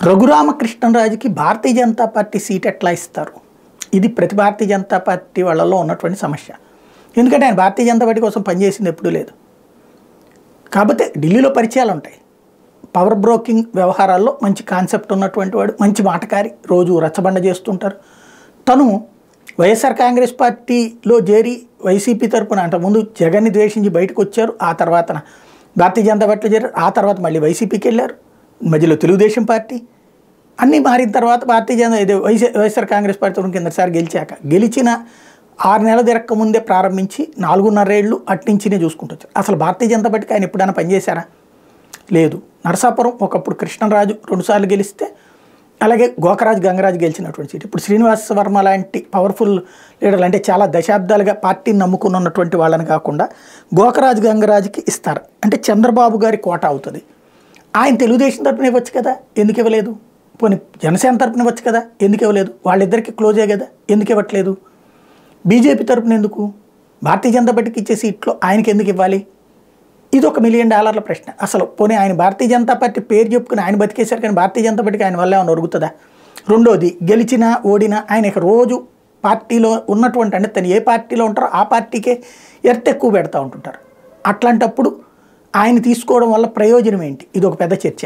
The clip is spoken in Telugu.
రఘురామకృష్ణరాజుకి భారతీయ జనతా పార్టీ సీట్ ఎట్లా ఇస్తారు? ఇది ప్రతి భారతీయ జనతా పార్టీ వాళ్ళలో ఉన్నటువంటి సమస్య. ఎందుకంటే ఆయన భారతీయ జనతా పార్టీ కోసం పనిచేసింది ఎప్పుడూ లేదు. కాకపోతే ఢిల్లీలో పరిచయాలు ఉంటాయి. పవర్ బ్రోకింగ్ వ్యవహారాల్లో మంచి కాన్సెప్ట్ ఉన్నటువంటి వాడు, మంచి మాటకారి, రోజు రచ్చబండ చేస్తుంటారు. తను వైఎస్ఆర్ కాంగ్రెస్ పార్టీలో చేరి వైసీపీ తరపున అంతకుముందు జగన్ని ద్వేషించి బయటకు వచ్చారు. ఆ తర్వాత భారతీయ జనతా పార్టీలో చేరారు. ఆ తర్వాత మళ్ళీ వైసీపీకి వెళ్ళారు. మధ్యలో తెలుగుదేశం పార్టీ అన్నీ మారిన తర్వాత భారతీయ జనతా వైఎస్ఆర్ కాంగ్రెస్ పార్టీ కిందసారి గెలిచిన 6 నెలల తిరక్క ముందే ప్రారంభించి 4.5 ఏళ్ళు అట్నుంచినే చూసుకుంటూ వచ్చారు. అసలు భారతీయ జనతా పార్టీకి ఆయన ఎప్పుడైనా పనిచేశారా? లేదు. నరసాపురం ఒకప్పుడు కృష్ణరాజు 2 సార్లు గెలిస్తే, అలాగే గోకరాజు గంగరాజు గెలిచినటువంటి సీట్. ఇప్పుడు శ్రీనివాస వర్మ లాంటి పవర్ఫుల్ లీడర్లు, అంటే చాలా దశాబ్దాలుగా పార్టీని నమ్ముకుని ఉన్నటువంటి వాళ్ళని కాకుండా గోకరాజు గంగరాజుకి ఇస్తారు. అంటే చంద్రబాబు గారి కోట అవుతుంది. ఆయన తెలుగుదేశం తరపున ఇవ్వచ్చు కదా, ఎందుకు ఇవ్వలేదు? పోనీ జనసేన తరపున ఇవ్వచ్చు కదా, ఎందుకు ఇవ్వలేదు? వాళ్ళిద్దరికీ క్లోజే కదా, ఎందుకు ఇవ్వట్లేదు? బీజేపీ తరపున ఎందుకు? భారతీయ జనతా పార్టీకి ఇచ్చే సీట్లో ఆయనకి ఎందుకు ఇవ్వాలి? ఇది $1 మిలియన్ ప్రశ్న. అసలు పోనీ ఆయన భారతీయ జనతా పార్టీ పేరు చెప్పుకుని ఆయన బతికేశారు, కానీ భారతీయ జనతా పార్టీకి ఆయన వల్ల ఏమైనా ఒరుగుతుందా? రెండోది, గెలిచినా ఓడినా ఆయన రోజు పార్టీలో ఉన్నటువంటి, అంటే తను ఏ పార్టీలో ఉంటారో ఆ పార్టీకే ఎర్త్ ఎక్కువ పెడతా ఉంటుంటారు. అట్లాంటప్పుడు ఆయన తీసుకోవడం వల్ల ప్రయోజనం ఏంటి? ఇది ఒక పెద్ద చర్చ.